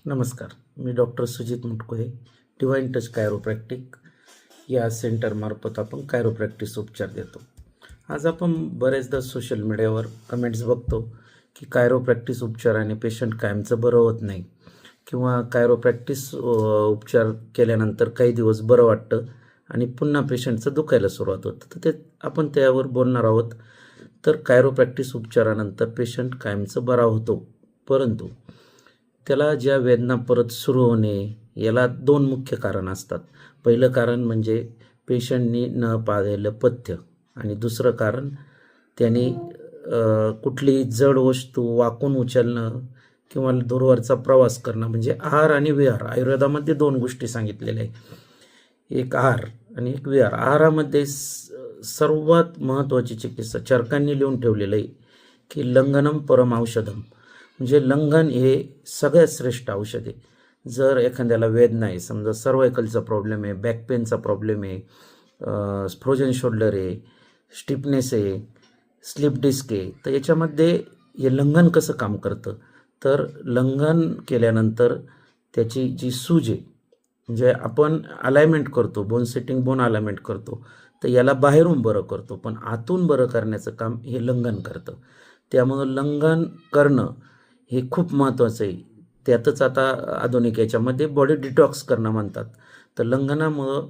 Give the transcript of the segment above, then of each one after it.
नमस्कार. मी doctor Sujit Mutkule, divine touch chiropractic या सेंटरमार्फत आपण कायरोप्रॅक्टिस उपचार देतो. आज आपण बरेचदा सोशल मीडियावर कमेंट्स बघतो की कायरोप्रॅक्टिस उपचाराने पेशंट कायमचं बरं होत नाही किंवा कायरोप्रॅक्टिस उपचार केल्यानंतर काही दिवस बरं वाटतं आणि पुन्हा पेशंटचं दुखायला सुरुवात होतं. तर आपण त्यावर बोलणार आहोत. तर कायरोप्रॅक्टिस उपचारानंतर पेशंट कायमचं बरा होतो, परंतु त्याला ज्या वेदना परत सुरू होणे याला दोन मुख्य कारण असतात. पहिलं कारण म्हणजे पेशंटनी न पाळलेलं पथ्य आणि दुसरं कारण त्याने कुठलीही जड वस्तू वाकून उचलणं किंवा दूरवरचा प्रवास करणं. म्हणजे आहार आणि विहार, आयुर्वेदामध्ये दोन गोष्टी सांगितलेल्या आहे, एक आहार आणि एक विहार. आहारामध्ये सर्वात महत्त्वाची चिकित्सा चरकांनी लिहून ठेवलेलं आहे की लंघनम परम औषधम. म्हणजे लंघन हे सगळ्यात श्रेष्ठ औषध आहे. जर एखाद्याला वेदना आहे, समजा सर्वायकलचा प्रॉब्लेम आहे, बॅक पेनचा प्रॉब्लेम आहे, फ्रोजन शोल्डर आहे, स्टिफनेस आहे, स्लिप डिस्क आहे, तर याच्यामध्ये हे लंघन कसं काम करतं, तर लंघन केल्यानंतर त्याची जी सूज आहे, म्हणजे आपण अलाइनमेंट करतो, बोन सेटिंग बोन अलाइनमेंट करतो, तर याला बाहेरून बरं करतो, पण आतून बरं करण्याचं काम हे लंघन करतं. त्यामुळं लंघन करणं हे खूप महत्त्वाचं आहे. त्यातच आता आधुनिक याच्यामध्ये बॉडी डिटॉक्स करणं म्हणतात. तर लंघनामुळं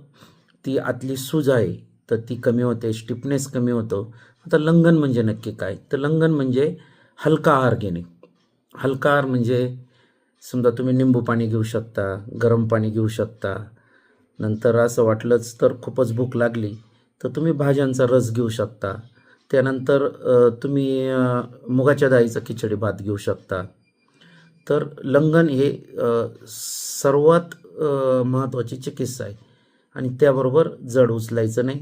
ती आतली सूज आहे तर ती कमी होते, स्टिफनेस कमी होतो. आता लंघन म्हणजे नक्की काय, तर लंघन म्हणजे हलका आहार घेणे. हलका आहार म्हणजे समजा तुम्ही निंबू पाणी घेऊ शकता, गरम पाणी घेऊ शकता. नंतर असं वाटलंच तर खूपच भूक लागली तर तुम्ही भाज्यांचा रस घेऊ शकता. त्यानंतर तुम्ही मुगाच्या डाळीचा खिचडी भात घेऊ शकता. तर लंघन हे सर्वात महत्त्वाची चिकित्सा आहे आणि त्याबरोबर जड उचलायचं नाही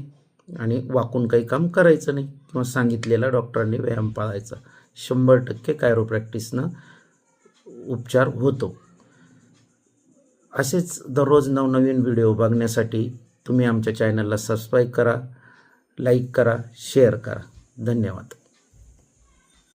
आणि वाकून काही काम करायचं नाही किंवा सांगितलेला डॉक्टरांनी व्यायाम पाळायचा. 100% कायरोप्रॅक्टिसनं उपचार होतो. असेच दररोज नवनवीन व्हिडिओ बघण्यासाठी तुम्ही आमच्या चॅनलला सबस्क्राईब करा, लाईक करा, शेअर करा. धन्यवाद.